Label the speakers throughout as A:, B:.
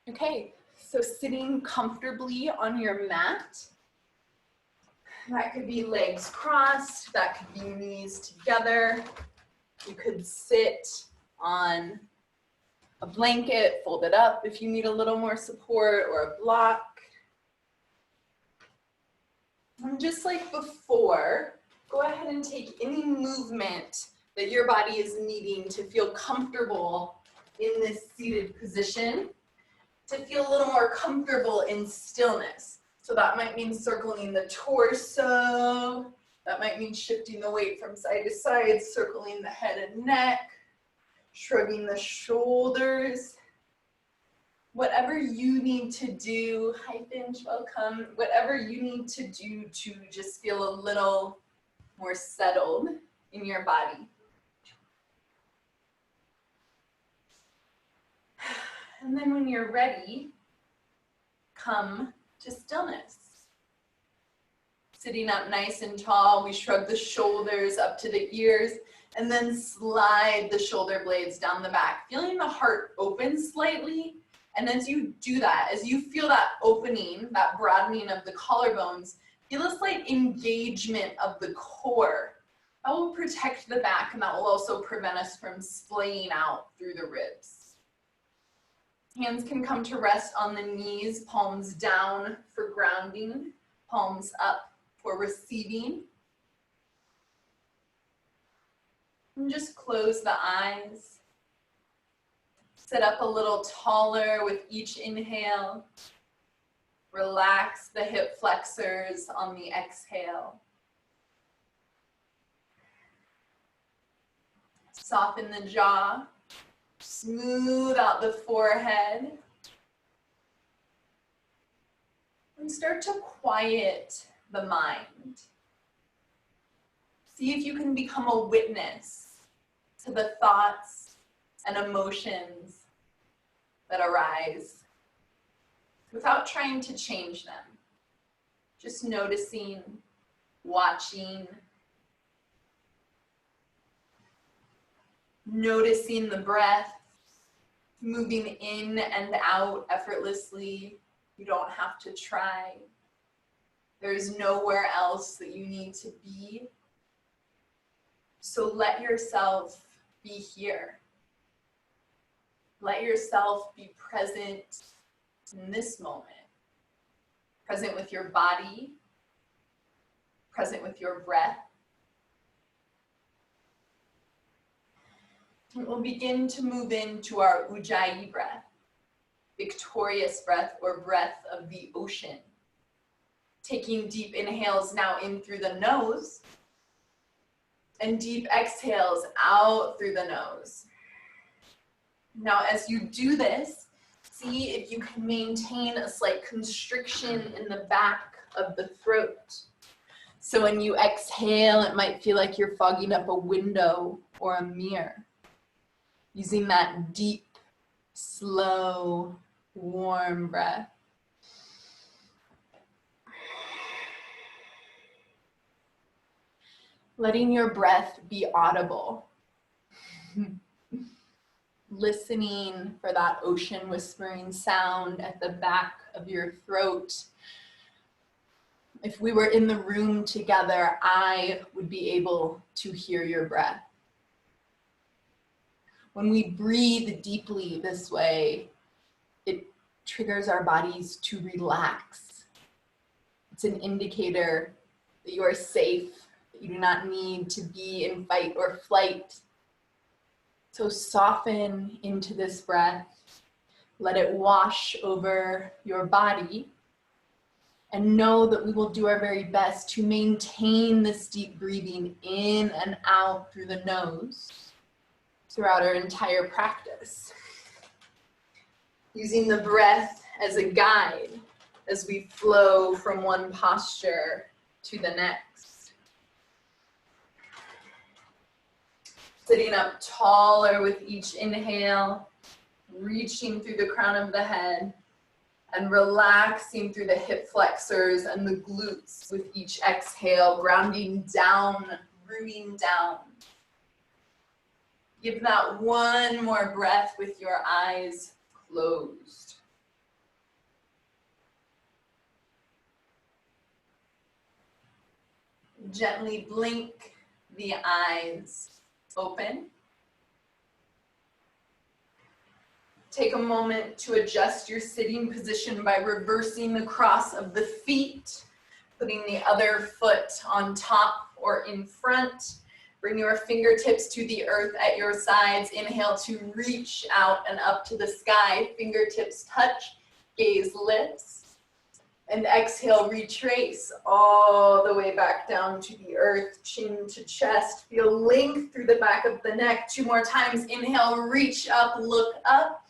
A: Okay, so sitting comfortably on your mat. That could be legs crossed, that could be knees together. You could sit on a blanket, fold it up if you need a little more support, or a block. And just like before, go ahead and take any movement that your body is needing to feel comfortable in this seated position, to feel a little more comfortable in stillness. So that might mean circling the torso, that might mean shifting the weight from side to side, circling the head and neck, shrugging the shoulders. Whatever you need to do, hi Finch, welcome. Whatever you need to do to just feel a little more settled in your body. And then when you're ready, come to stillness. Sitting up nice and tall, we shrug the shoulders up to the ears and then slide the shoulder blades down the back, feeling the heart open slightly. And as you do that, as you feel that opening, that broadening of the collarbones, feel a slight engagement of the core. That will protect the back, and that will also prevent us from splaying out through the ribs. Hands can come to rest on the knees, palms down for grounding, palms up for receiving. And just close the eyes. Sit up a little taller with each inhale. Relax the hip flexors on the exhale. Soften the jaw. Smooth out the forehead. And start to quiet the mind. See if you can become a witness to the thoughts and emotions that arise without trying to change them. Just noticing, watching, noticing the breath, moving in and out effortlessly. You don't have to try. There's nowhere else that you need to be. So let yourself be here. Let yourself be present in this moment. Present with your body, present with your breath. And we'll begin to move into our Ujjayi breath, victorious breath or breath of the ocean. Taking deep inhales now in through the nose and deep exhales out through the nose. Now, as you do this, see if you can maintain a slight constriction in the back of the throat. So when you exhale, it might feel like you're fogging up a window or a mirror. Using that deep, slow, warm breath. Letting your breath be audible. Listening for that ocean whispering sound at the back of your throat. If we were in the room together, I would be able to hear your breath. When we breathe deeply this way, it triggers our bodies to relax. It's an indicator that you are safe, that you do not need to be in fight or flight. So soften into this breath, let it wash over your body, and know that we will do our very best to maintain this deep breathing in and out through the nose throughout our entire practice. Using the breath as a guide as we flow from one posture to the next. Sitting up taller with each inhale, reaching through the crown of the head, and relaxing through the hip flexors and the glutes with each exhale, grounding down, rooting down. Give that one more breath with your eyes closed. Gently blink the eyes open. Take a moment to adjust your sitting position by reversing the cross of the feet, putting the other foot on top or in front. Bring your fingertips to the earth at your sides. Inhale to reach out and up to the sky. Fingertips touch, gaze lifts. And exhale, retrace all the way back down to the earth, chin to chest. Feel length through the back of the neck. 2 more times. Inhale, reach up, look up.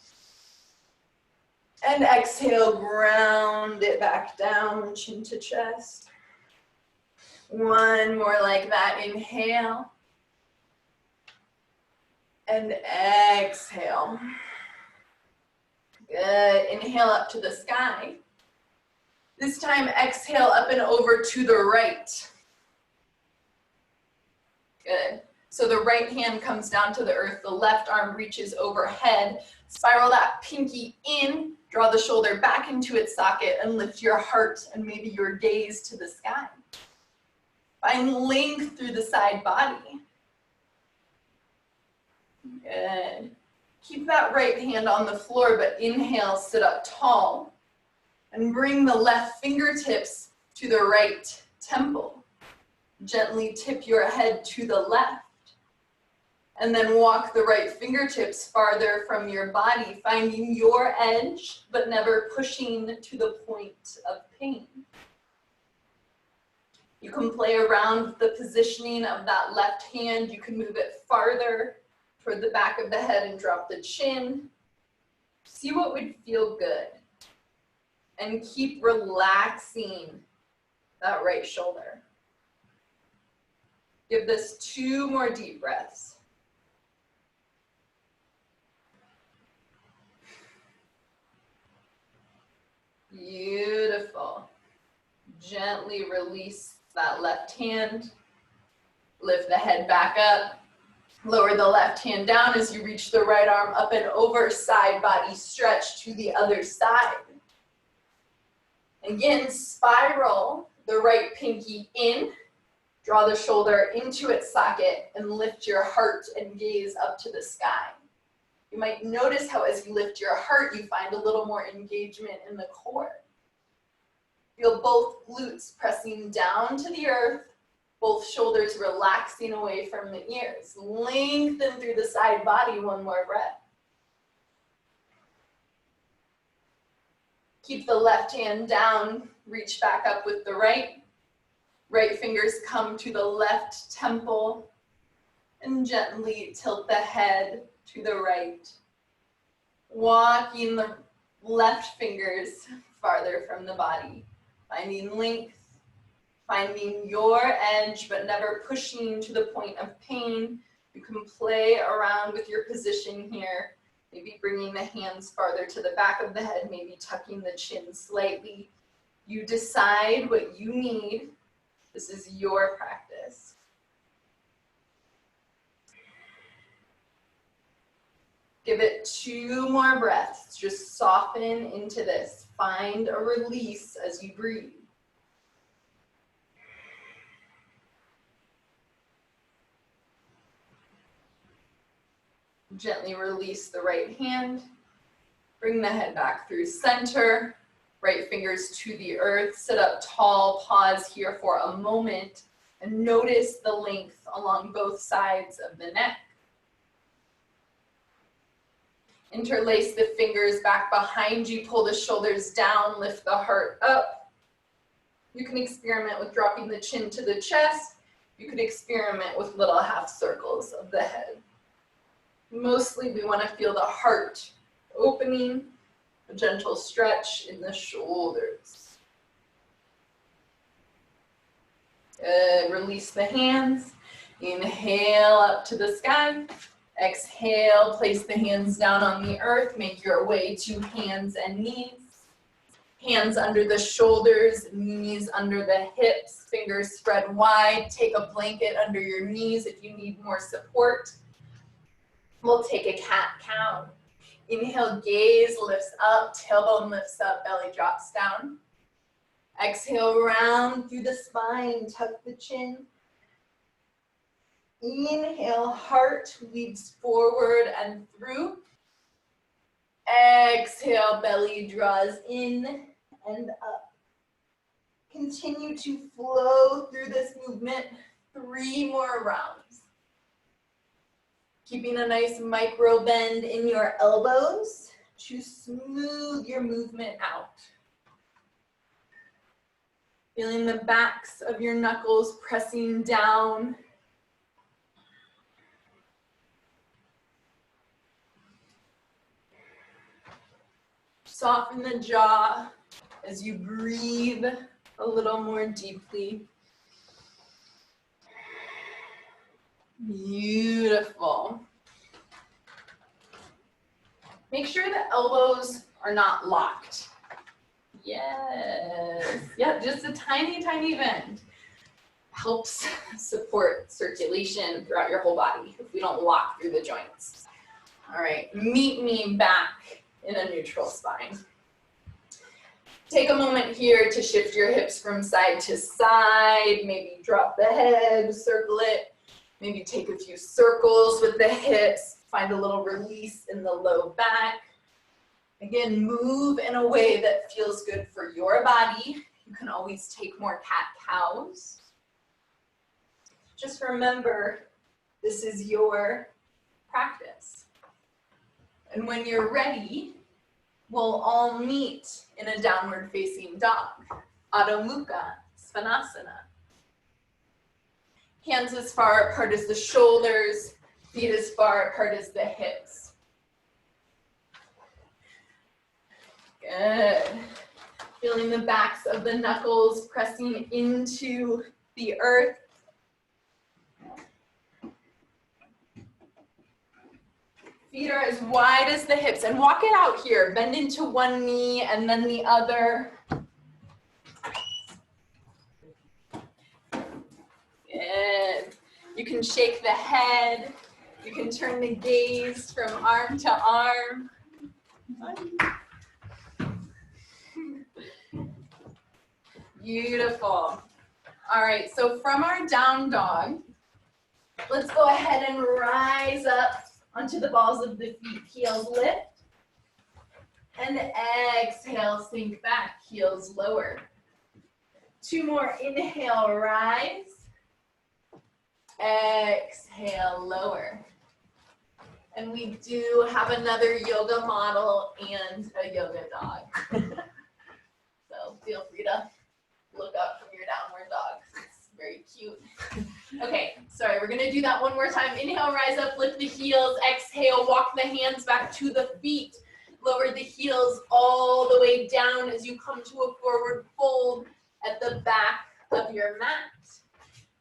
A: And exhale, ground it back down, chin to chest. 1 more like that. Inhale. And exhale. Good. Inhale up to the sky. This time, exhale up and over to the right. Good. So the right hand comes down to the earth, the left arm reaches overhead. Spiral that pinky in, draw the shoulder back into its socket, and lift your heart and maybe your gaze to the sky. Find length through the side body. Good. Keep that right hand on the floor, but inhale, sit up tall. And bring the left fingertips to the right temple. Gently tip your head to the left. And then walk the right fingertips farther from your body, finding your edge, but never pushing to the point of pain. You can play around with the positioning of that left hand. You can move it farther toward the back of the head and drop the chin. See what would feel good. And keep relaxing that right shoulder. Give this 2 more deep breaths. Beautiful. Gently release that left hand. Lift the head back up. Lower the left hand down as you reach the right arm up and over, side body stretch to the other side. Again, spiral the right pinky in, draw the shoulder into its socket, and lift your heart and gaze up to the sky. You might notice how as you lift your heart, you find a little more engagement in the core. Feel both glutes pressing down to the earth, both shoulders relaxing away from the ears. Lengthen through the side body, 1 more breath. Keep the left hand down, reach back up with the right. Right fingers come to the left temple and gently tilt the head to the right. Walking the left fingers farther from the body, finding length, finding your edge, but never pushing to the point of pain. You can play around with your position here. Maybe bringing the hands farther to the back of the head, maybe tucking the chin slightly. You decide what you need. This is your practice. Give it 2 more breaths. Just soften into this. Find a release as you breathe. Gently release the right hand. Bring the head back through center. Right fingers to the earth. Sit up tall. Pause here for a moment. And notice the length along both sides of the neck. Interlace the fingers back behind you. Pull the shoulders down. Lift the heart up. You can experiment with dropping the chin to the chest. You can experiment with little half circles of the head. Mostly we want to feel the heart opening, a gentle stretch in the shoulders. Good. Release the hands. Inhale up to the sky. Exhale, place the hands down on the earth. Make your way to hands and knees. Hands under the shoulders, knees under the hips, fingers spread wide. Take a blanket under your knees if you need more support. We'll take a cat-cow. Inhale, gaze lifts up, tailbone lifts up, belly drops down. Exhale, round through the spine, tuck the chin. Inhale, heart leads forward and through. Exhale, belly draws in and up. Continue to flow through this movement. 3 more rounds. Keeping a nice micro bend in your elbows to smooth your movement out. Feeling the backs of your knuckles pressing down. Soften the jaw as you breathe a little more deeply. Beautiful. Make sure the elbows are not locked. Yes. Yep, just a tiny, tiny bend. Helps support circulation throughout your whole body if we don't lock through the joints. All right, meet me back in a neutral spine. Take a moment here to shift your hips from side to side. Maybe drop the head, circle it. Maybe take a few circles with the hips. Find a little release in the low back. Again, move in a way that feels good for your body. You can always take more cat-cows. Just remember, this is your practice. And when you're ready, we'll all meet in a downward facing dog, Adho Mukha Svanasana. Hands as far apart as the shoulders, feet as far apart as the hips. Good. Feeling the backs of the knuckles pressing into the earth. Feet are as wide as the hips, and walk it out here. Bend into one knee and then the other. Good. You can shake the head. You can turn the gaze from arm to arm. Beautiful. All right, so from our down dog, let's go ahead and rise up onto the balls of the feet. Heels lift. And exhale, sink back, heels lower. 2 more, inhale, rise. Exhale, lower. And we do have another yoga model and a yoga dog. So feel free to look up from your downward dog. It's very cute. Okay, sorry, we're gonna do that one more time. Inhale, rise up, lift the heels. Exhale, walk the hands back to the feet. Lower the heels all the way down as you come to a forward fold at the back of your mat.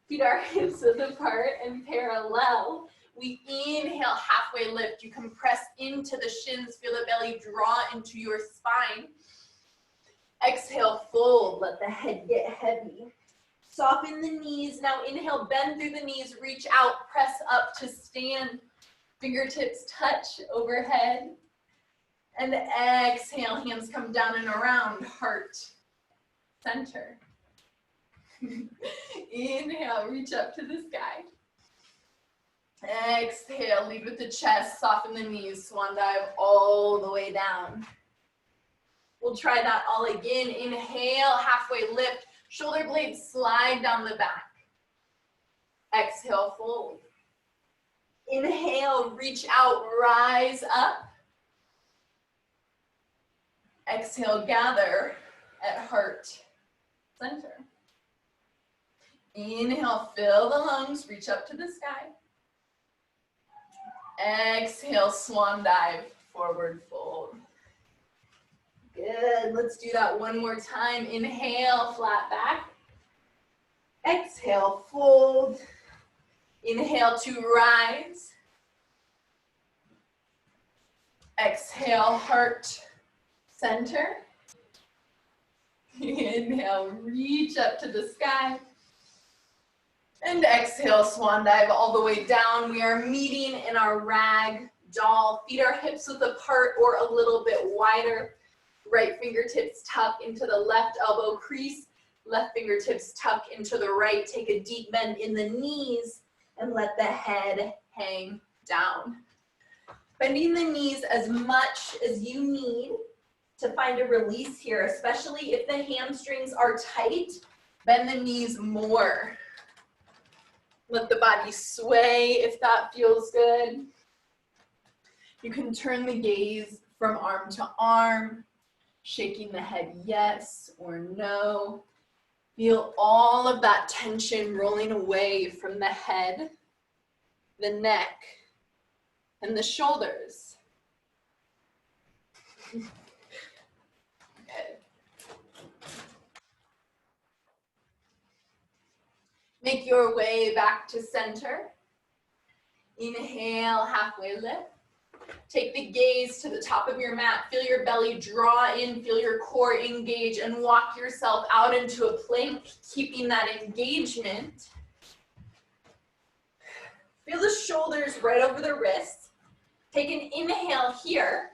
A: Feet are hips width apart and parallel. We inhale, halfway lift. You can press into the shins, feel the belly draw into your spine. Exhale, fold, let the head get heavy. Soften the knees. Now inhale, bend through the knees, reach out, press up to stand. Fingertips touch overhead. And exhale, hands come down and around, heart, center. Inhale, reach up to the sky. Exhale, lead with the chest, soften the knees, swan dive all the way down. We'll try that all again. Inhale, halfway lift, shoulder blades slide down the back. Exhale, fold. Inhale, reach out, rise up. Exhale, gather at heart center. Inhale, fill the lungs, reach up to the sky. Exhale, swan dive, forward fold. Good, let's do that one more time. Inhale, flat back. Exhale, fold. Inhale to rise. Exhale, heart center. Inhale, reach up to the sky. And exhale, swan dive all the way down. We are meeting in our rag doll. Feet are hips width apart or a little bit wider. Right fingertips tuck into the left elbow crease. Left fingertips tuck into the right. Take a deep bend in the knees and let the head hang down. Bending the knees as much as you need to find a release here, especially if the hamstrings are tight. Bend the knees more. Let the body sway if that feels good. You can turn the gaze from arm to arm, shaking the head yes or no. Feel all of that tension rolling away from the head, the neck, and the shoulders. Good. Make your way back to center. Inhale, halfway lift. Take the gaze to the top of your mat. Feel your belly draw in, feel your core engage, and walk yourself out into a plank, keeping that engagement. Feel the shoulders right over the wrists. Take an inhale here,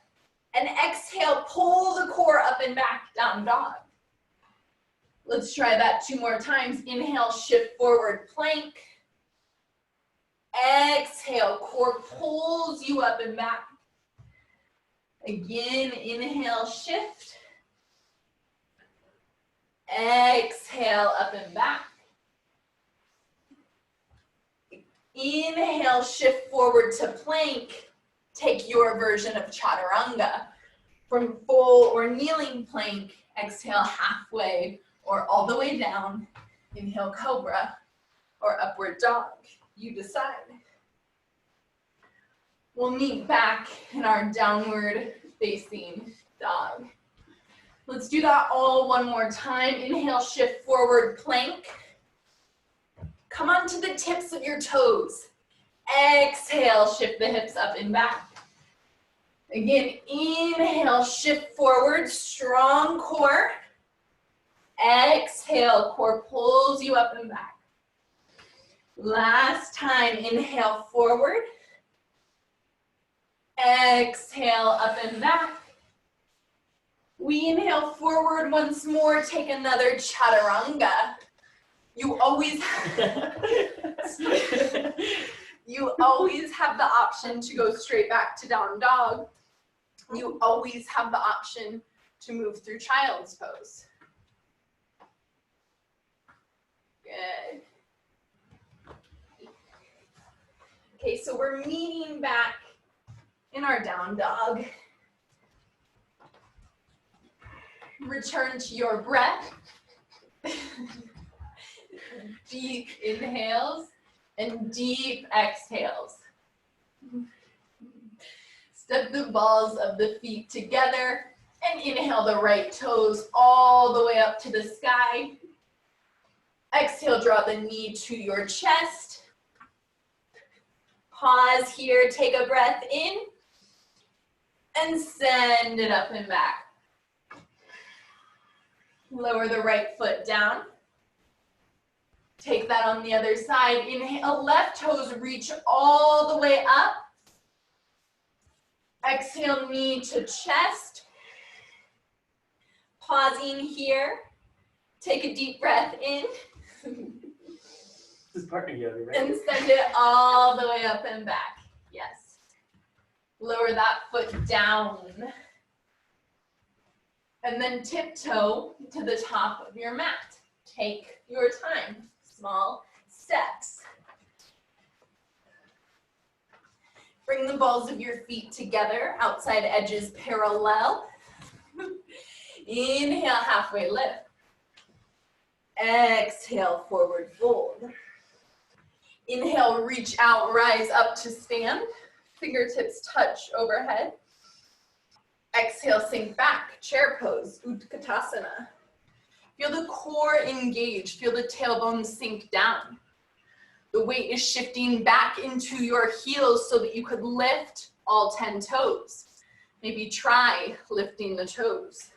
A: and exhale, pull the core up and back, down dog. Let's try that 2 more times. Inhale, shift forward, plank. Exhale, core pulls you up and back. Again, inhale, shift. Exhale, up and back. Inhale, shift forward to plank. Take your version of chaturanga. From full or kneeling plank, exhale halfway or all the way down. Inhale, cobra or upward dog. You decide. We'll meet back in our downward facing dog. Let's do that all one more time. Inhale, shift forward, plank. Come onto the tips of your toes. Exhale, shift the hips up and back. Again, inhale, shift forward, strong core. Exhale, core pulls you up and back. Last time, inhale forward. Exhale, up and back. We inhale forward once more, take another chaturanga. You always have the option to go straight back to down dog. You always have the option to move through child's pose. Good. Okay, so we're meeting back in our down dog. Return to your breath. Deep inhales and deep exhales. Step the balls of the feet together and inhale the right toes all the way up to the sky. Exhale, draw the knee to your chest. Pause here, take a breath in and send it up and back. Lower the right foot down. Take that on the other side. Inhale, left toes reach all the way up. Exhale, knee to chest. Pausing here. Take a deep breath in.
B: This is partner yoga, right?
A: And send it all the way up and back. Yes. Lower that foot down. And then tiptoe to the top of your mat. Take your time. Small steps. Bring the balls of your feet together, outside edges parallel. Inhale, halfway lift. Exhale, forward fold. Inhale, reach out, rise up to stand. Fingertips touch overhead. Exhale, sink back, chair pose, Utkatasana. Feel the core engage, feel the tailbone sink down. The weight is shifting back into your heels so that you could lift all 10 toes. Maybe try lifting the toes.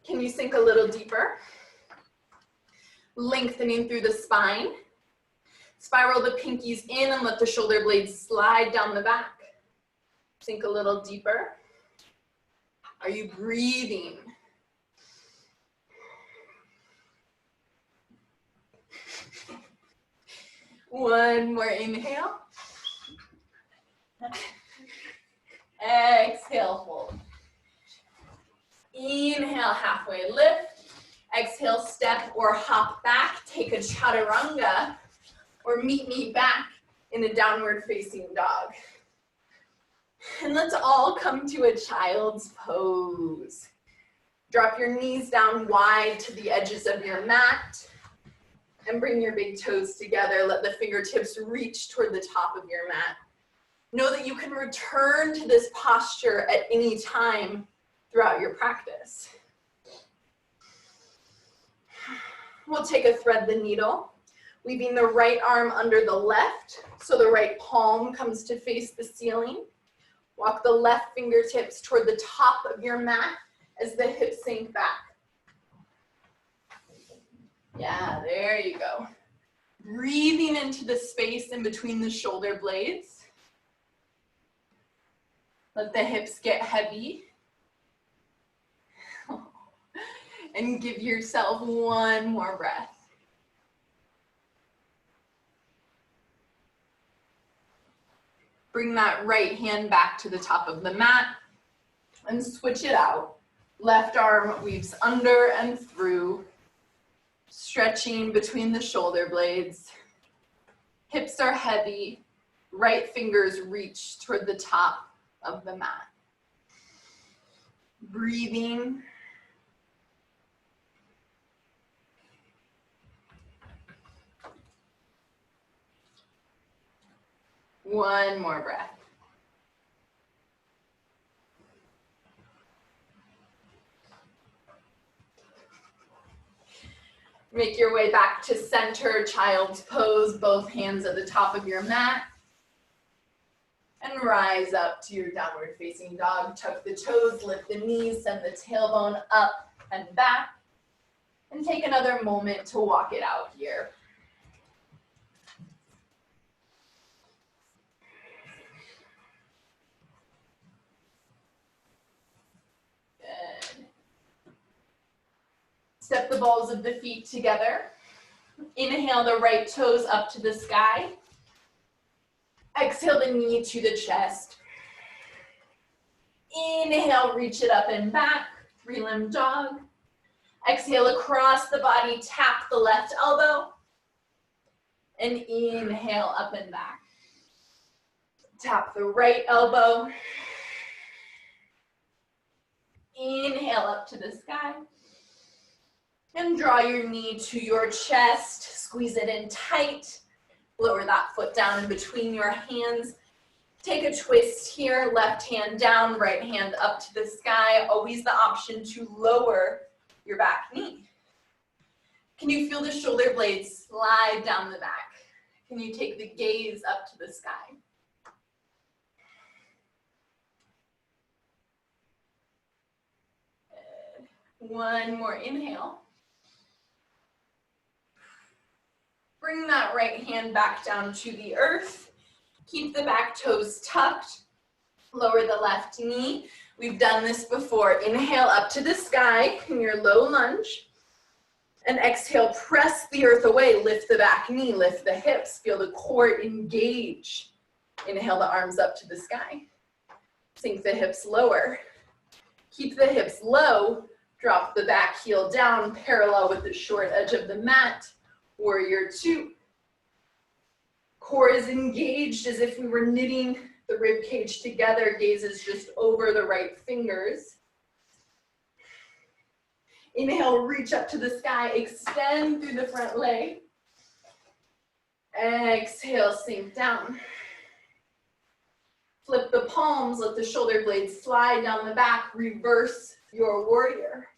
A: Can you sink a little deeper? Lengthening through the spine. Spiral the pinkies in and let the shoulder blades slide down the back. Sink a little deeper. Are you breathing? One more inhale. Exhale, fold. Inhale, halfway lift. Exhale, step or hop back. Take a chaturanga or meet me back in a downward facing dog. And let's all come to a child's pose. Drop your knees down wide to the edges of your mat and bring your big toes together. Let the fingertips reach toward the top of your mat. Know that you can return to this posture at any time throughout your practice. We'll take a thread the needle, weaving the right arm under the left so the right palm comes to face the ceiling. Walk the left fingertips toward the top of your mat as the hips sink back. Yeah, there you go. Breathing into the space in between the shoulder blades. Let the hips get heavy. And give yourself one more breath. Bring that right hand back to the top of the mat and switch it out. Left arm weaves under and through, stretching between the shoulder blades. Hips are heavy, right fingers reach toward the top of the mat. Breathing. One more breath. Make your way back to center, child's pose, both hands at the top of your mat. And rise up to your downward facing dog. Tuck the toes, lift the knees, send the tailbone up and back. And take another moment to walk it out here. Good. Step the balls of the feet together. Inhale the right toes up to the sky. Exhale the knee to the chest. Inhale, reach it up and back, three-limb dog. Exhale across the body, tap the left elbow. And inhale up and back. Tap the right elbow. Inhale up to the sky. And draw your knee to your chest, squeeze it in tight. Lower that foot down in between your hands. Take a twist here, left hand down, right hand up to the sky. Always the option to lower your back knee. Can you feel the shoulder blades slide down the back? Can you take the gaze up to the sky? Good. One more inhale. Bring that right hand back down to the earth. Keep the back toes tucked. Lower the left knee. We've done this before. Inhale up to the sky in your low lunge. And exhale, press the earth away. Lift the back knee, lift the hips. Feel the core engage. Inhale the arms up to the sky. Sink the hips lower. Keep the hips low. Drop the back heel down, parallel with the short edge of the mat. Warrior two. Core is engaged as if we were knitting the rib cage together. Gaze is just over the right fingers. Inhale, reach up to the sky, extend through the front leg. Exhale, sink down. Flip the palms, let the shoulder blades slide down the back, reverse your warrior.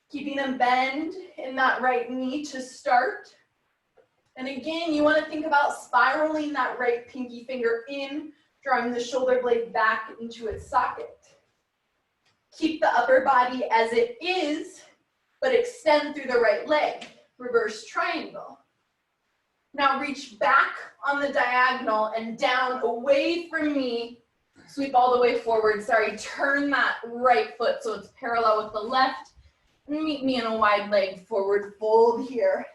A: Keeping a bend in that right knee to start. And again, you want to think about spiraling that right pinky finger in, drawing the shoulder blade back into its socket. Keep the upper body as it is, but extend through the right leg. Reverse triangle. Now reach back on the diagonal and down away from me Sweep all the way forward. Sorry, turn that right foot so it's parallel with the left. Meet me in a wide leg forward fold here.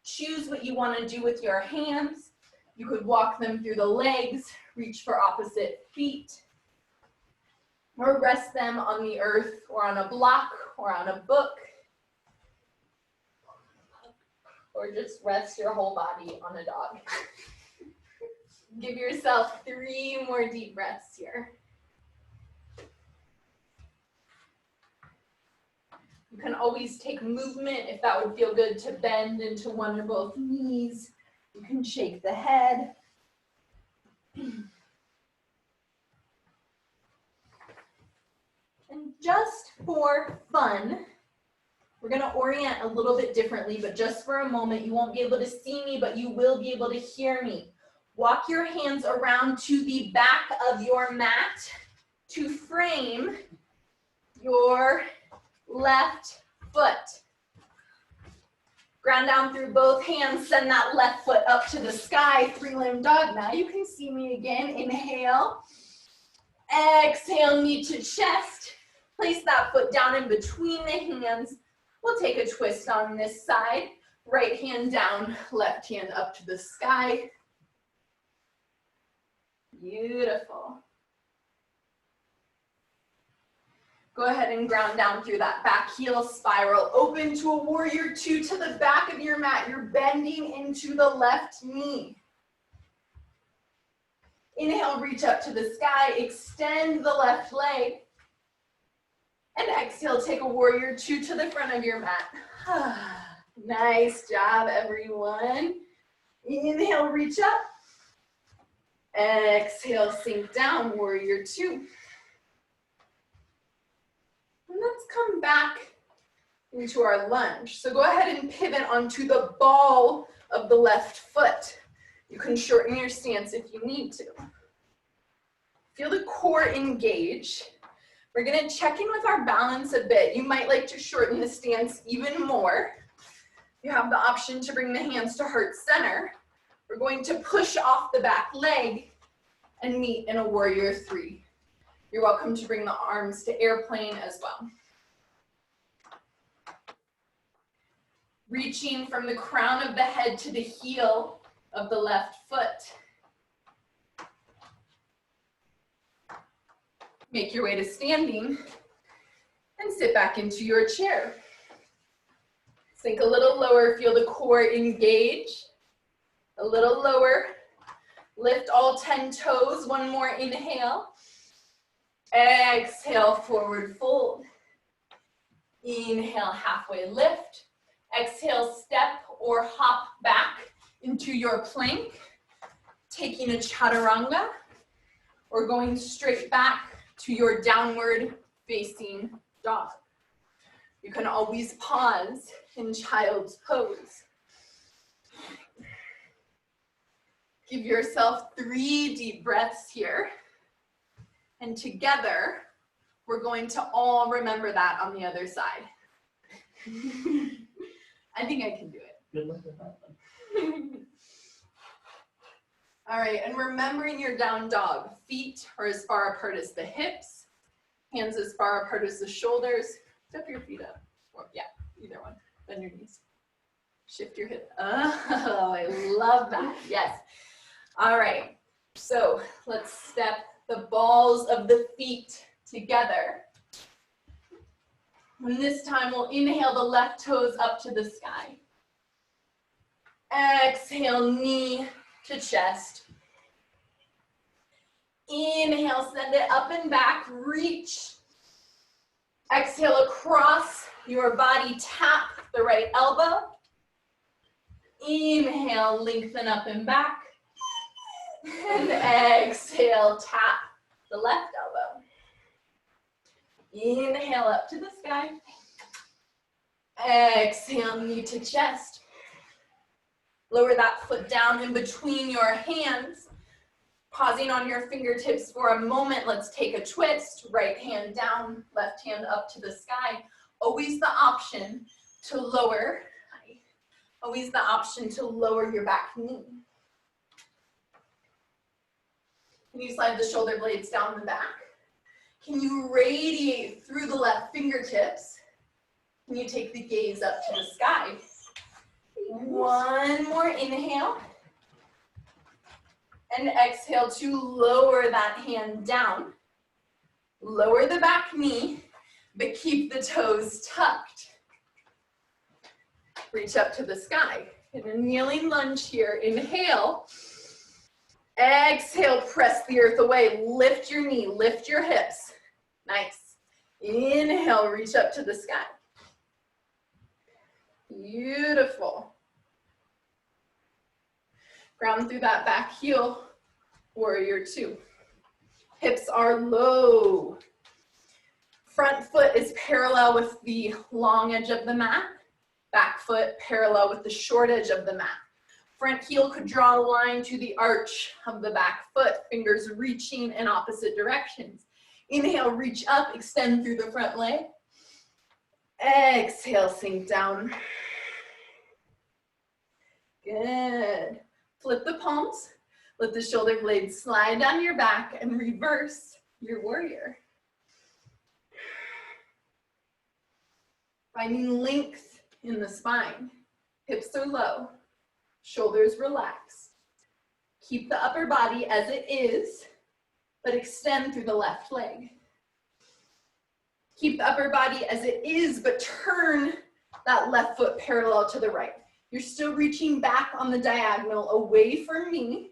A: Choose what you want to do with your hands. You could walk them through the legs, reach for opposite feet, or rest them on the earth or on a block or on a book, or just rest your whole body on a dog. Give yourself 3 more deep breaths here. You can always take movement if that would feel good to bend into one or both knees. You can shake the head. And just for fun, we're gonna orient a little bit differently, but just for a moment, you won't be able to see me, but you will be able to hear me. Walk your hands around to the back of your mat to frame your left foot. Ground down through both hands, send that left foot up to the sky, 3-limb dog. Now you can see me again. Inhale, exhale, knee to chest. Place that foot down in between the hands. We'll take a twist on this side. Right hand down, left hand up to the sky. Beautiful. Go ahead and ground down through that back heel spiral. Open to a warrior 2 to the back of your mat. You're bending into the left knee. Inhale, reach up to the sky. Extend the left leg. And exhale, take a warrior 2 to the front of your mat. Nice job, everyone. Inhale, reach up. Exhale, sink down, warrior 2. And let's come back into our lunge. So go ahead and pivot onto the ball of the left foot. You can shorten your stance if you need to. Feel the core engage. We're gonna check in with our balance a bit. You might like to shorten the stance even more. You have the option to bring the hands to heart center. We're going to push off the back leg and meet in a warrior 3. You're welcome to bring the arms to airplane as well. Reaching from the crown of the head to the heel of the left foot. Make your way to standing and sit back into your chair. Sink a little lower, feel the core engage. A little lower. Lift all 10 toes, 1 more inhale. Exhale, forward fold. Inhale, halfway lift. Exhale, step or hop back into your plank. Taking a chaturanga or going straight back to your downward facing dog. You can always pause in child's pose. Give yourself 3 deep breaths here. And together, we're going to all remember that on the other side. I think I can do it.
B: Good luck with that one.
A: All right, and remembering your down dog. Feet are as far apart as the hips. Hands as far apart as the shoulders. Step your feet up. Or, yeah, either one. Bend your knees. Shift your hip. Oh, I love that. Yes. All right, so let's step the balls of the feet together. And this time we'll inhale the left toes up to the sky. Exhale, knee to chest. Inhale, send it up and back, reach. Exhale across your body, tap the right elbow. Inhale, lengthen up and back. And exhale, tap the left elbow. Inhale up to the sky. Exhale, knee to chest. Lower that foot down in between your hands. Pausing on your fingertips for a moment, let's take a twist. Right hand down, left hand up to the sky. Always the option to lower. Always the option to lower your back knee. Can you slide the shoulder blades down the back? Can you radiate through the left fingertips? Can you take the gaze up to the sky? One more inhale. And exhale to lower that hand down. Lower the back knee, but keep the toes tucked. Reach up to the sky. In a kneeling lunge here, inhale. Exhale, press the earth away. Lift your knee, lift your hips. Nice. Inhale, reach up to the sky. Beautiful. Ground through that back heel, warrior two. Hips are low. Front foot is parallel with the long edge of the mat. Back foot parallel with the short edge of the mat. Front heel could draw a line to the arch of the back foot, fingers reaching in opposite directions. Inhale, reach up, extend through the front leg. Exhale, sink down. Good. Flip the palms. Let the shoulder blades slide down your back and reverse your warrior. Finding length in the spine. Hips are low. Shoulders relaxed. Keep the upper body as it is, but extend through the left leg. Keep the upper body as it is, but turn that left foot parallel to the right. You're still reaching back on the diagonal away from me.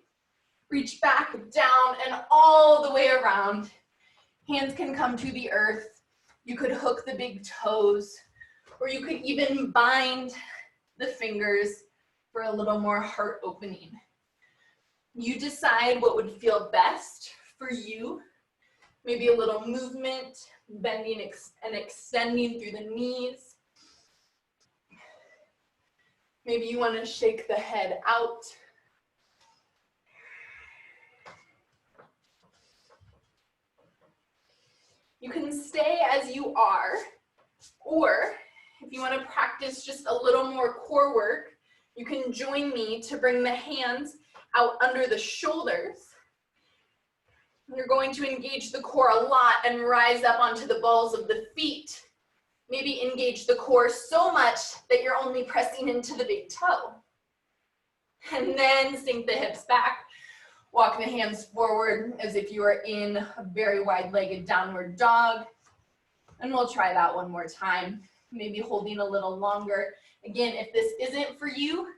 A: Reach back, down, and all the way around. Hands can come to the earth. You could hook the big toes, or you could even bind the fingers for a little more heart opening. You decide what would feel best for you. Maybe a little movement, bending and extending through the knees. Maybe you want to shake the head out. You can stay as you are, or if you want to practice just a little more core work, you can join me to bring the hands out under the shoulders. You're going to engage the core a lot and rise up onto the balls of the feet. Maybe engage the core so much that you're only pressing into the big toe. And then sink the hips back. Walk the hands forward as if you are in a very wide-legged downward dog. And we'll try that one more time. Maybe holding a little longer. Again, if this isn't for you,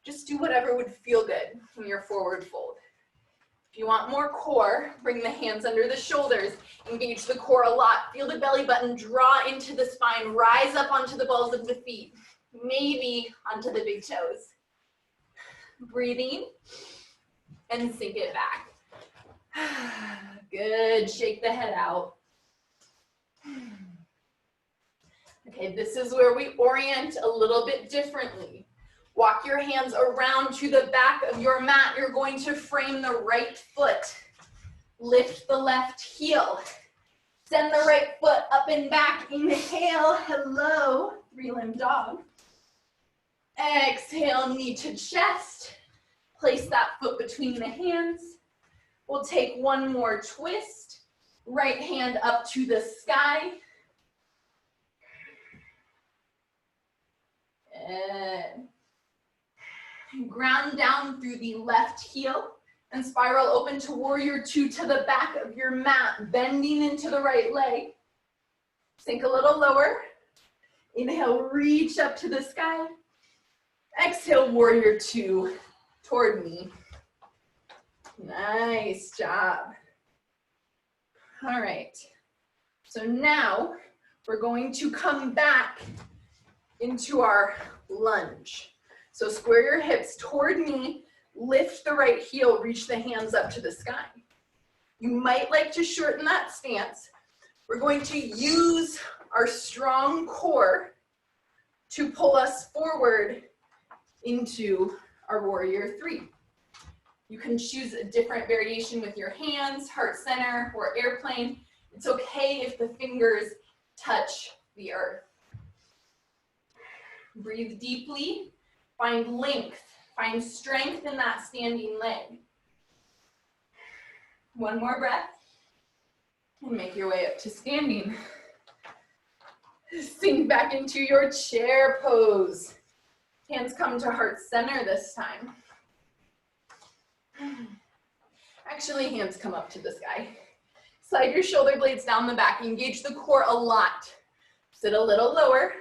A: just do whatever would feel good in your forward fold. If you want more core, bring the hands under the shoulders, engage the core a lot, feel the belly button draw into the spine, rise up onto the balls of the feet, maybe onto the big toes. Breathing, and sink it back. Good, shake the head out. Okay, this is where we orient a little bit differently. Walk your hands around to the back of your mat. You're going to frame the right foot. Lift the left heel. Send the right foot up and back. Inhale, hello, three-limbed dog. Exhale, knee to chest. Place that foot between the hands. We'll take one more twist. Right hand up to the sky. And ground down through the left heel and spiral open to warrior two to the back of your mat, bending into the right leg. Sink a little lower. Inhale, reach up to the sky. Exhale, warrior two toward me. Nice job. All right. So now we're going to come back into our lunge. So square your hips toward me, lift the right heel, reach the hands up to the sky. You might like to shorten that stance. We're going to use our strong core to pull us forward into our warrior three. You can choose a different variation with your hands, heart center, or airplane. It's okay if the fingers touch the earth. Breathe deeply, find length, find strength in that standing leg. One more breath. And make your way up to standing. Sink back into your chair pose. Hands come to heart center this time. Actually, hands come up to the sky. Slide your shoulder blades down the back. Engage the core a lot. Sit a little lower.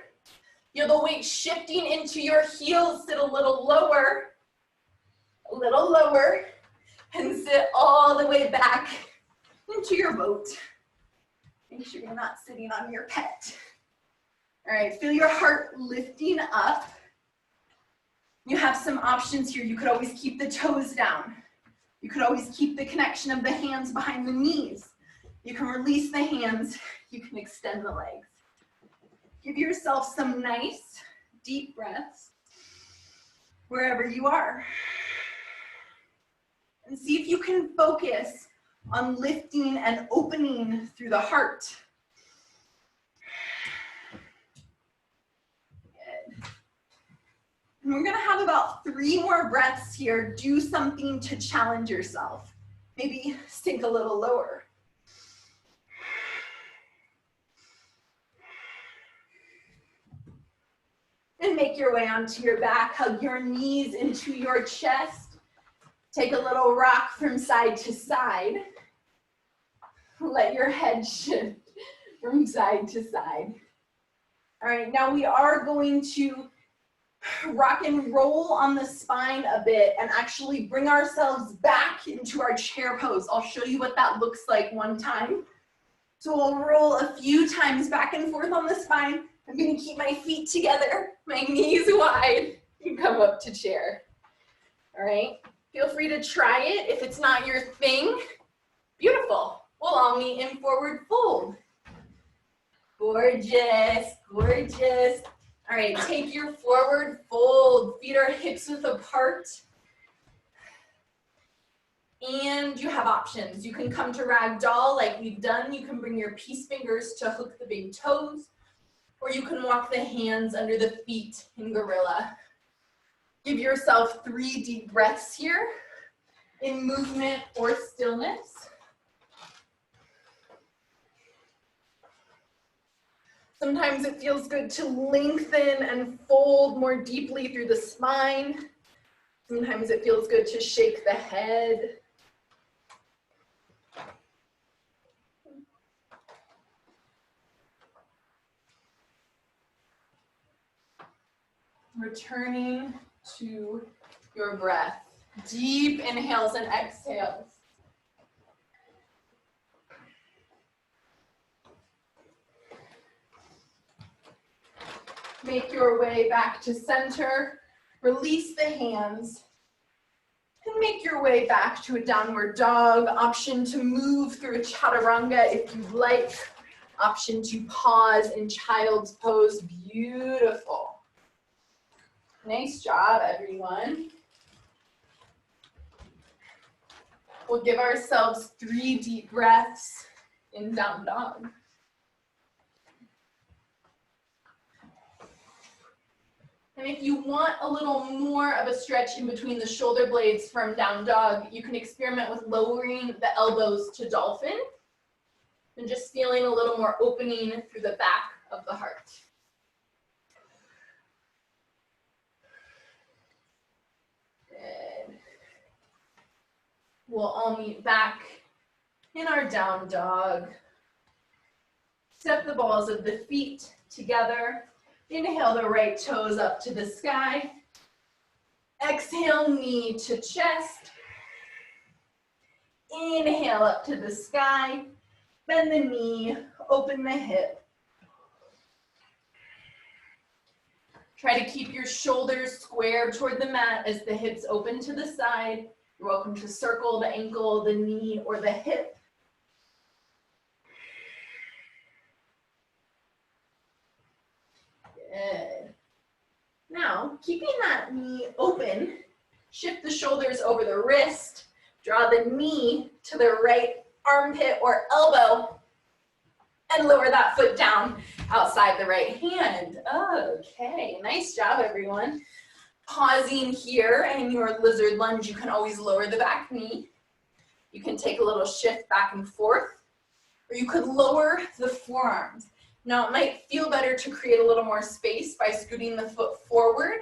A: Feel the weight shifting into your heels. Sit a little lower. A little lower. And sit all the way back into your boat. Make sure you're not sitting on your pet. All right, feel your heart lifting up. You have some options here. You could always keep the toes down. You could always keep the connection of the hands behind the knees. You can release the hands. You can extend the legs. Give yourself some nice, deep breaths wherever you are. And see if you can focus on lifting and opening through the heart. Good. And we're gonna have about 3 more breaths here. Do something to challenge yourself. Maybe sink a little lower. And make your way onto your back. Hug your knees into your chest. Take a little rock from side to side. Let your head shift from side to side. All right, now we are going to rock and roll on the spine a bit and actually bring ourselves back into our chair pose. I'll show you what that looks like one time. So we'll roll a few times back and forth on the spine. I'm gonna keep my feet together, my knees wide, and come up to chair. All right, feel free to try it. If it's not your thing, beautiful. We'll all meet in forward fold. Gorgeous, gorgeous. All right, take your forward fold. Feet are hips width apart. And you have options. You can come to ragdoll like we've done. You can bring your peace fingers to hook the big toes. Or you can walk the hands under the feet in gorilla. Give yourself 3 deep breaths here in movement or stillness. Sometimes it feels good to lengthen and fold more deeply through the spine. Sometimes it feels good to shake the head. Returning to your breath. Deep inhales and exhales. Make your way back to center. Release the hands. And make your way back to a downward dog. Option to move through a chaturanga if you'd like. Option to pause in child's pose. Beautiful. Nice job, everyone. We'll give ourselves 3 deep breaths in down dog. And if you want a little more of a stretch in between the shoulder blades from down dog, you can experiment with lowering the elbows to dolphin and just feeling a little more opening through the back of the heart. Good. We'll all meet back in our down dog. Step the balls of the feet together. Inhale the right toes up to the sky. Exhale, knee to chest. Inhale up to the sky. Bend the knee, open the hip. Try to keep your shoulders square toward the mat as the hips open to the side. You're welcome to circle the ankle, the knee, or the hip. Good. Now, keeping that knee open, shift the shoulders over the wrist, draw the knee to the right armpit or elbow, and lower that foot down outside the right hand. Okay, nice job, everyone. Pausing here in your lizard lunge, you can always lower the back knee. You can take a little shift back and forth, or you could lower the forearms. Now it might feel better to create a little more space by scooting the foot forward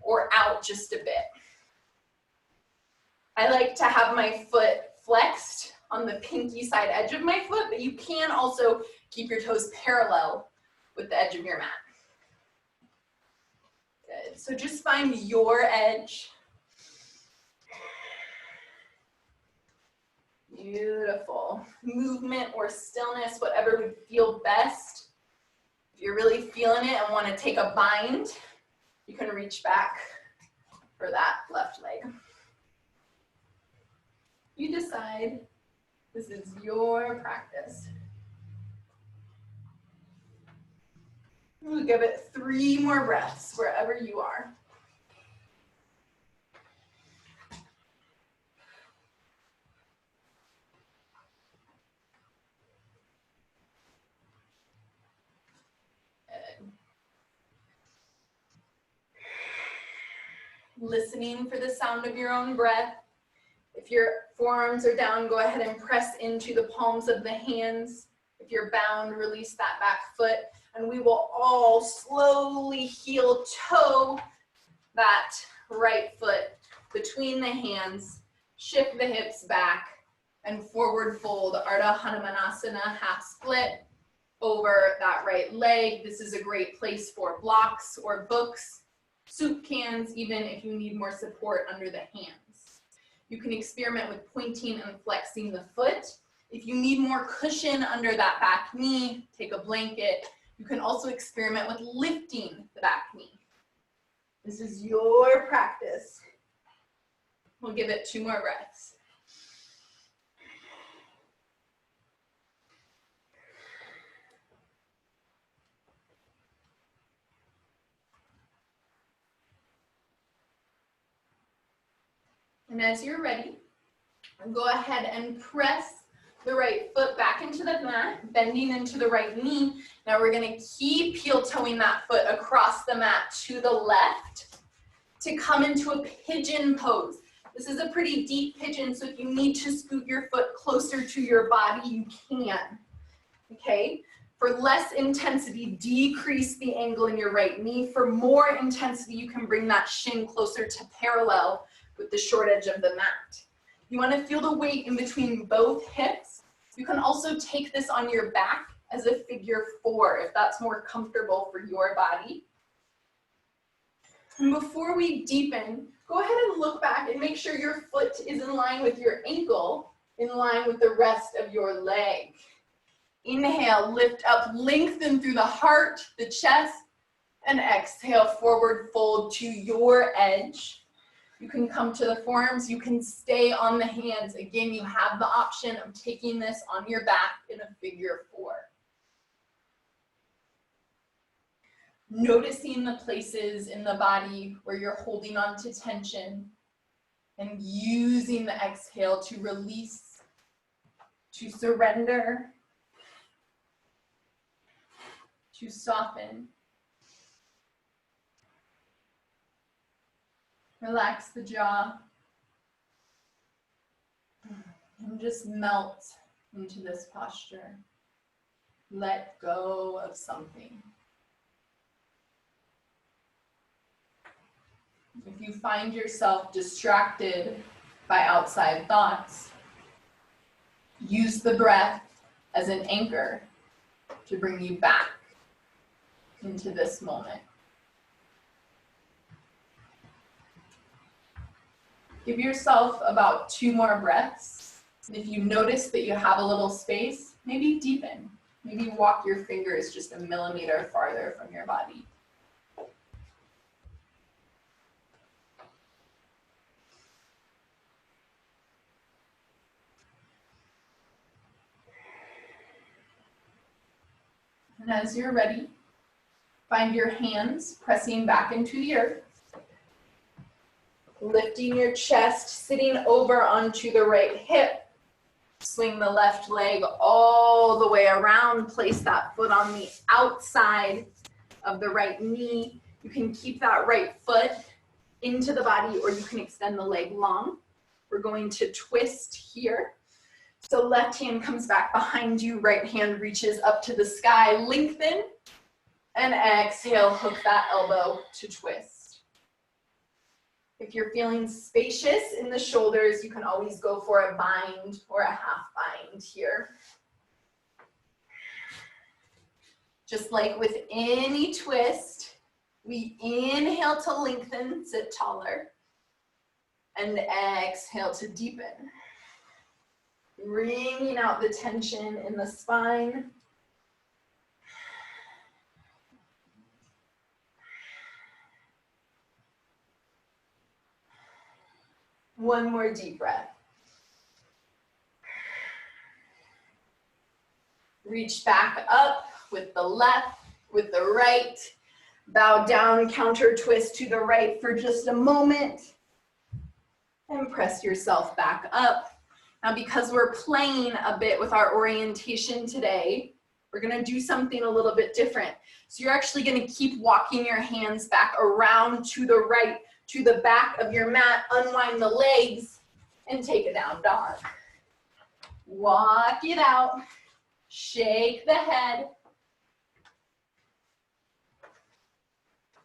A: or out just a bit. I like to have my foot flexed on the pinky side edge of my foot, but you can also keep your toes parallel with the edge of your mat. Good, so just find your edge. Beautiful. Movement or stillness, whatever would feel best. If you're really feeling it and want to take a bind, you can reach back for that left leg. You decide. This is your practice. We'll give it 3 more breaths wherever you are. Good. Listening for the sound of your own breath. If your forearms are down, go ahead and press into the palms of the hands. If you're bound, release that back foot. And we will all slowly heel toe that right foot between the hands. Shift the hips back and forward fold, Ardha Hanumanasana, half split over that right leg. This is a great place for blocks or books, soup cans, even if you need more support under the hands. You can experiment with pointing and flexing the foot. If you need more cushion under that back knee, take a blanket. You can also experiment with lifting the back knee. This is your practice. We'll give it 2 more breaths. And as you're ready, go ahead and press the right foot back into the mat, bending into the right knee. Now we're gonna keep heel toeing that foot across the mat to the left to come into a pigeon pose. This is a pretty deep pigeon, so if you need to scoot your foot closer to your body, you can, okay? For less intensity, decrease the angle in your right knee. For more intensity, you can bring that shin closer to parallel with the short edge of the mat. You want to feel the weight in between both hips. You can also take this on your back as a figure 4 if that's more comfortable for your body. And before we deepen, go ahead and look back and make sure your foot is in line with your ankle, in line with the rest of your leg. Inhale, lift up, lengthen through the heart, the chest, and exhale, forward fold to your edge. You can come to the forearms, you can stay on the hands. Again, you have the option of taking this on your back in a figure 4. Noticing the places in the body where you're holding on to tension and using the exhale to release, to surrender, to soften. Relax the jaw and just melt into this posture. Let go of something. If you find yourself distracted by outside thoughts, use the breath as an anchor to bring you back into this moment. Give yourself about 2 more breaths. And if you notice that you have a little space, maybe deepen. Maybe walk your fingers just a millimeter farther from your body. And as you're ready, find your hands pressing back into the earth. Lifting your chest, sitting over onto the right hip. Swing the left leg all the way around. Place that foot on the outside of the right knee. You can keep that right foot into the body, or you can extend the leg long. We're going to twist here. So left hand comes back behind you, right hand reaches up to the sky, lengthen, and exhale, hook that elbow to twist. If you're feeling spacious in the shoulders, you can always go for a bind or a half bind here. Just like with any twist, we inhale to lengthen, sit taller, and exhale to deepen. Wringing out the tension in the spine. One more deep breath. Reach back up with the left, with the right. Bow down, counter twist to the right for just a moment. And press yourself back up. Now, because we're playing a bit with our orientation today, we're gonna do something a little bit different. So you're actually gonna keep walking your hands back around to the right, to the back of your mat, unwind the legs, and take a down dog. Walk it out, shake the head,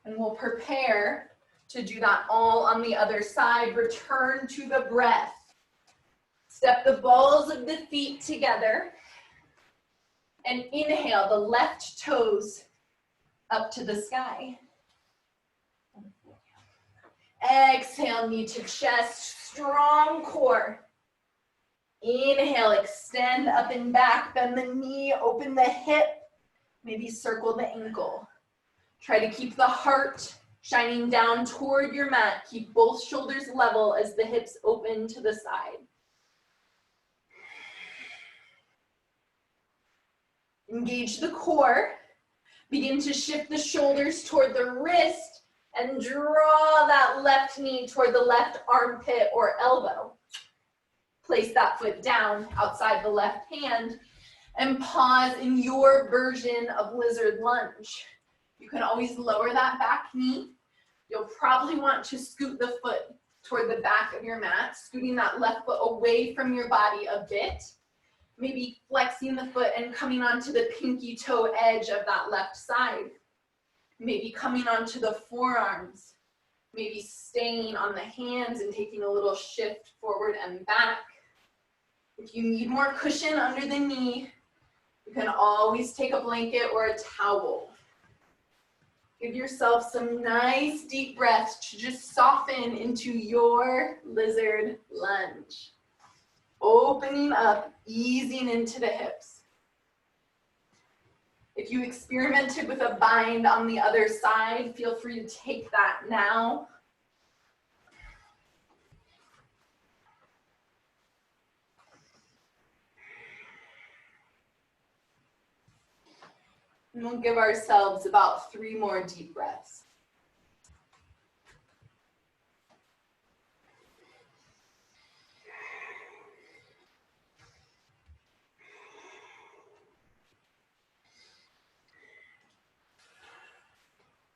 A: and we'll prepare to do that all on the other side. Return to the breath. Step the balls of the feet together, and inhale the left toes up to the sky. Exhale, knee to chest, strong core. Inhale, extend up and back, bend the knee, open the hip, maybe circle the ankle. Try to keep the heart shining down toward your mat. Keep both shoulders level as the hips open to the side. Engage the core. Begin to shift the shoulders toward the wrist and draw that left knee toward the left armpit or elbow. Place that foot down outside the left hand and pause in your version of lizard lunge. You can always lower that back knee. You'll probably want to scoot the foot toward the back of your mat, scooting that left foot away from your body a bit. Maybe flexing the foot and coming onto the pinky toe edge of that left side. Maybe coming onto the forearms. Maybe staying on the hands and taking a little shift forward and back. If you need more cushion under the knee, you can always take a blanket or a towel. Give yourself some nice deep breaths to just soften into your lizard lunge. Opening up, easing into the hips. If you experimented with a bind on the other side, feel free to take that now. And we'll give ourselves about 3 more deep breaths.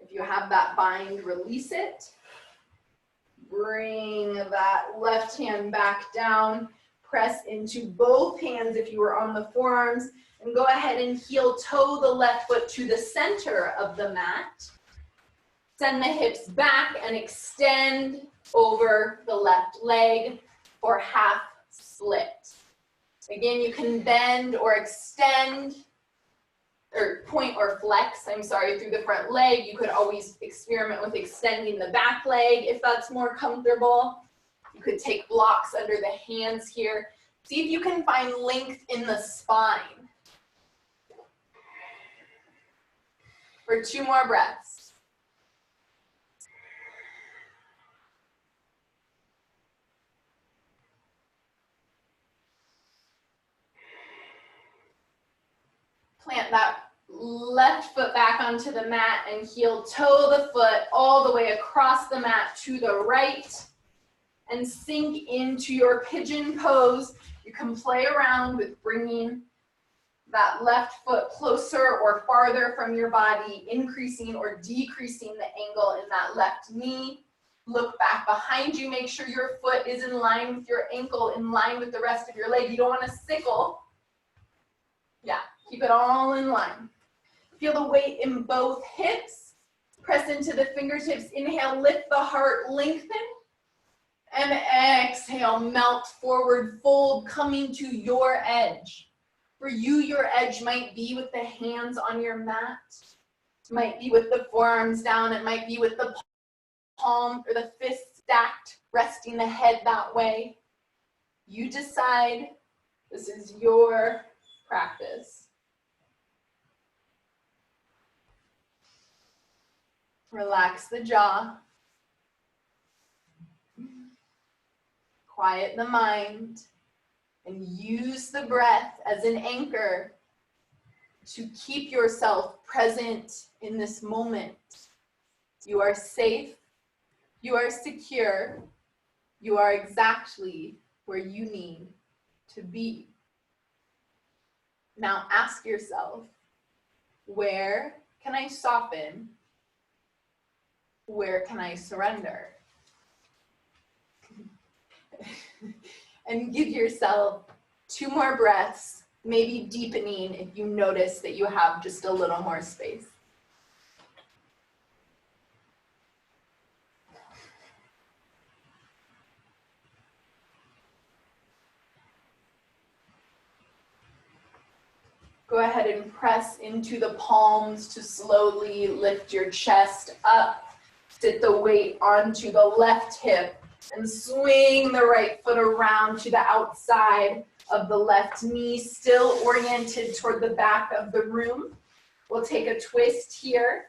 A: If you have that bind, release it. Bring that left hand back down. Press into both hands if you were on the forearms. And go ahead and heel toe the left foot to the center of the mat. Send the hips back and extend over the left leg for half split. Again, you can bend or extend, or point or flex, through the front leg. You could always experiment with extending the back leg if that's more comfortable. You could take blocks under the hands here. See if you can find length in the spine. For 2 more breaths. Plant that left foot back onto the mat and heel toe the foot all the way across the mat to the right and sink into your pigeon pose. You can play around with bringing that left foot closer or farther from your body, increasing or decreasing the angle in that left knee. Look back behind you. Make sure your foot is in line with your ankle, in line with the rest of your leg. You don't want to sickle. Yeah, keep it all in line. Feel the weight in both hips. Press into the fingertips. Inhale, lift the heart, lengthen. And exhale, melt forward, fold, coming to your edge. For you, your edge might be with the hands on your mat. It might be with the forearms down. It might be with the palm or the fist stacked, resting the head that way. You decide. This is your practice. Relax the jaw. Quiet the mind. And use the breath as an anchor to keep yourself present in this moment. You are safe. You are secure. You are exactly where you need to be. Now ask yourself, where can I soften? Where can I surrender? And give yourself 2 more breaths, maybe deepening if you notice that you have just a little more space. Go ahead and press into the palms to slowly lift your chest up. Sit the weight onto the left hip and swing the right foot around to the outside of the left knee, still oriented toward the back of the room. We'll take a twist here.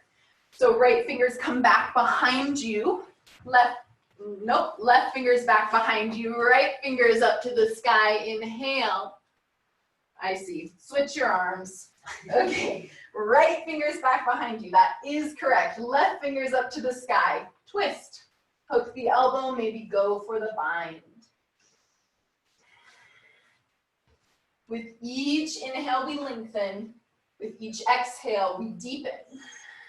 A: So right fingers come back behind you. Left fingers back behind you. Right fingers up to the sky. Inhale. I see. Switch your arms. Okay. Right fingers back behind you. That is correct. Left fingers up to the sky. Twist. Hook the elbow, maybe go for the bind. With each inhale, we lengthen. With each exhale, we deepen.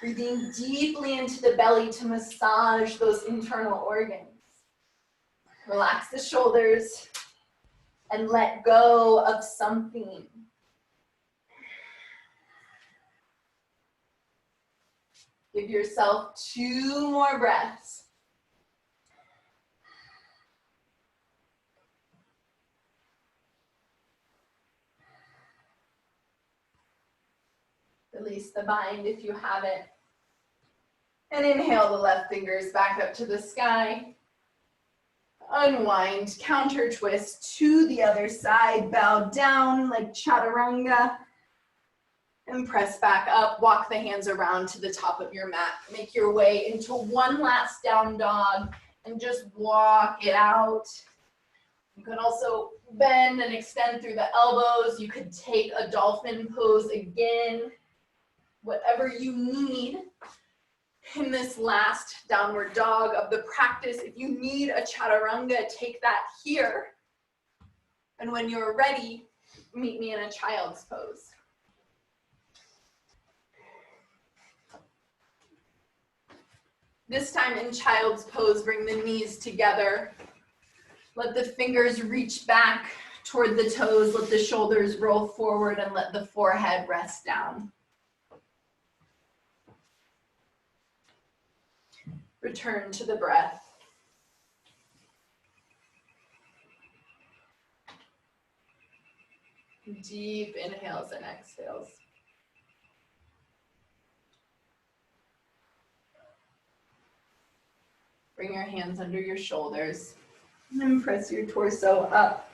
A: Breathing deeply into the belly to massage those internal organs. Relax the shoulders and let go of something. Give yourself 2 more breaths. Release the bind if you have it. And inhale the left fingers back up to the sky. Unwind, counter twist to the other side. Bow down like chaturanga. And press back up. Walk the hands around to the top of your mat. Make your way into one last down dog and just walk it out. You can also bend and extend through the elbows. You could take a dolphin pose again. Whatever you need in this last downward dog of the practice. If you need a chaturanga, take that here. And when you're ready, meet me in a child's pose. This time in child's pose, bring the knees together. Let the fingers reach back toward the toes. Let the shoulders roll forward and let the forehead rest down. Return to the breath. Deep inhales and exhales. Bring your hands under your shoulders and press your torso up.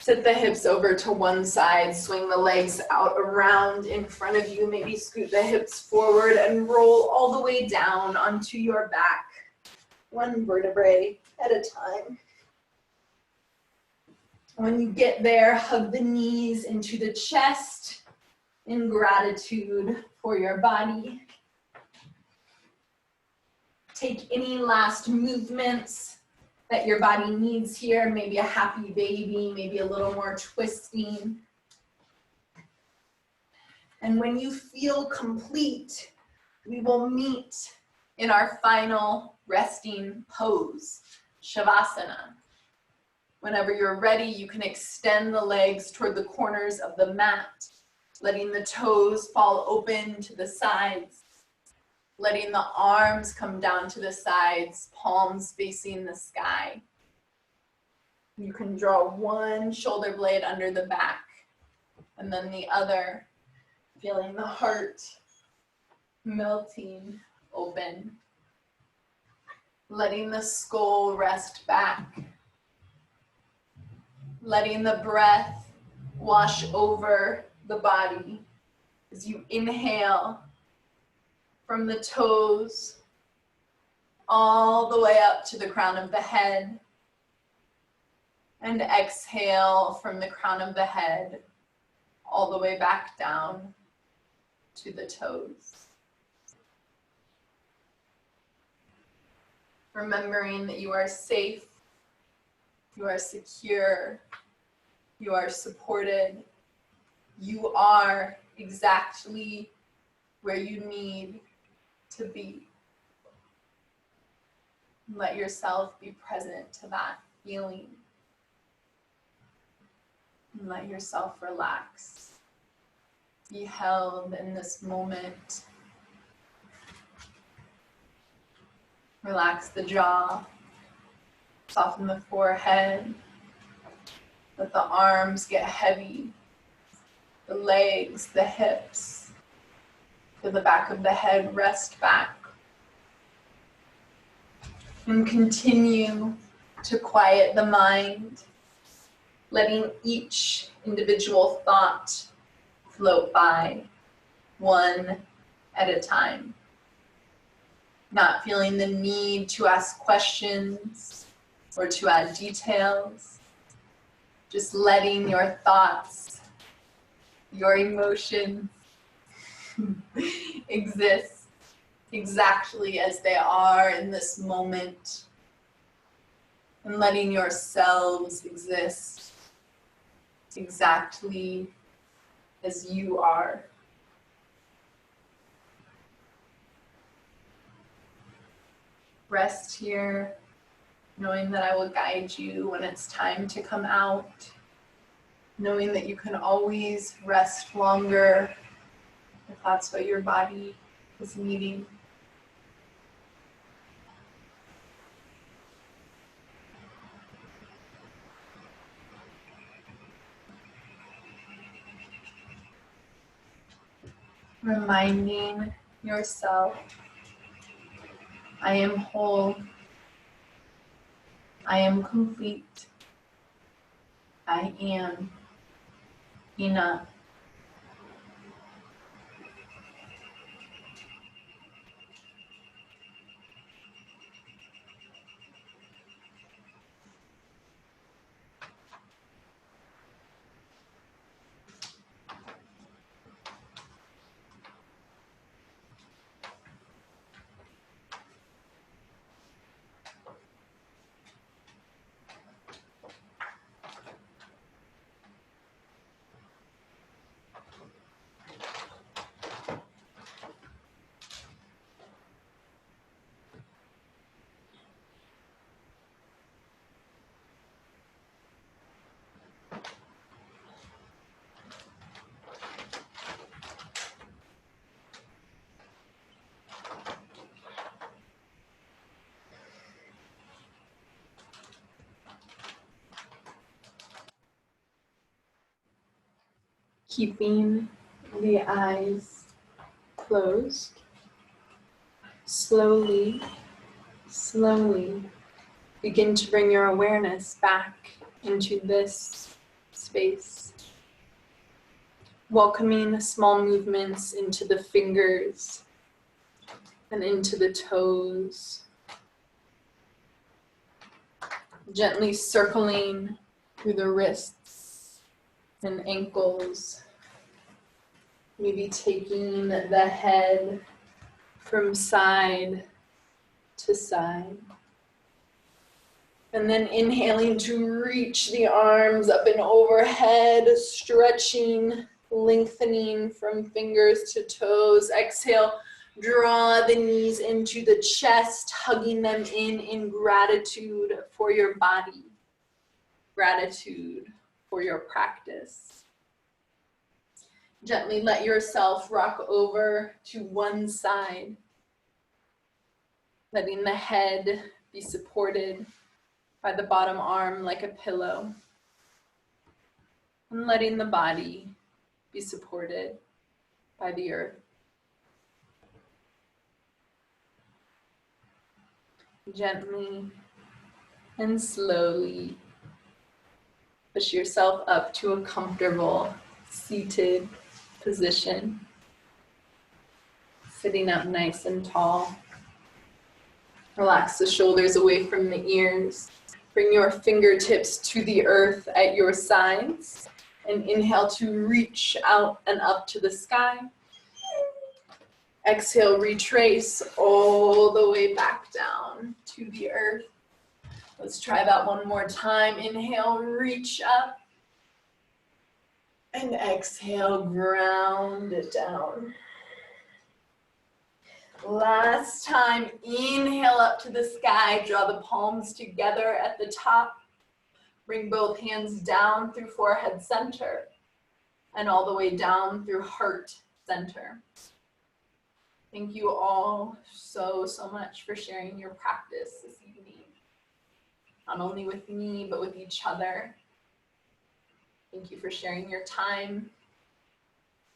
A: Sit the hips over to one side, swing the legs out around in front of you, maybe scoot the hips forward and roll all the way down onto your back, one vertebrae at a time. When you get there, hug the knees into the chest in gratitude for your body. Take any last movements that your body needs here, maybe a happy baby, maybe a little more twisting. And when you feel complete, we will meet In our final resting pose, Shavasana. Whenever you're ready, you can extend the legs toward the corners of the mat, letting the toes fall open to the sides, letting the arms come down to the sides, palms facing the sky. You can draw one shoulder blade under the back and then the other, feeling the heart melting open, letting the skull rest back, letting the breath wash over the body as you inhale from the toes all the way up to the crown of the head, and exhale from the crown of the head all the way back down to the toes. Remembering that you are safe, you are secure, you are supported, you are exactly where you need to be. Let yourself be present to that feeling. And let yourself relax. Be held in this moment. Relax the jaw. Soften the forehead. Let the arms get heavy. The legs, the hips. Feel the back of the head rest back. And continue to quiet the mind, letting each individual thought float by, one at a time. Not feeling the need to ask questions or to add details. Just letting your thoughts, your emotions exist exactly as they are in this moment. And letting yourselves exist exactly as you are. Rest here, knowing that I will guide you when it's time to come out, knowing that you can always rest longer if that's what your body is needing. Reminding yourself, I am whole, I am complete, I am enough. Keeping the eyes closed, slowly begin to bring your awareness back into this space. Welcoming small movements into the fingers and into the toes. Gently circling through the wrists and ankles. Maybe taking the head from side to side. And then inhaling to reach the arms up and overhead, stretching, lengthening from fingers to toes. Exhale, Draw the knees into the chest, hugging them in gratitude for your body, gratitude for your practice. Gently let yourself rock over to one side, letting the head be supported by the bottom arm like a pillow, and letting the body be supported by the earth. Gently and slowly push yourself up to a comfortable seated position, sitting up nice and tall. Relax the shoulders away from the ears. Bring your fingertips to the earth at your sides, and inhale to reach out and up to the sky. Exhale, retrace all the way back down to the earth. Let's try that one more time. Inhale, reach up. And exhale, ground it down. Last time, inhale up to the sky. Draw the palms together at the top. Bring both hands down through forehead center and all the way down through heart center. Thank you all so much for sharing your practice this evening. Not only with me, but with each other. Thank you for sharing your time.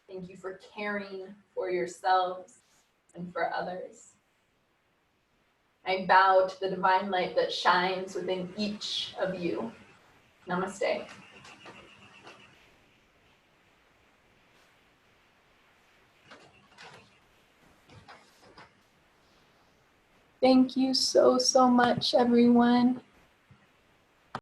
A: Thank you for caring for yourselves and for others. I bow to the divine light that shines within each of you. Namaste. Thank you so much, everyone.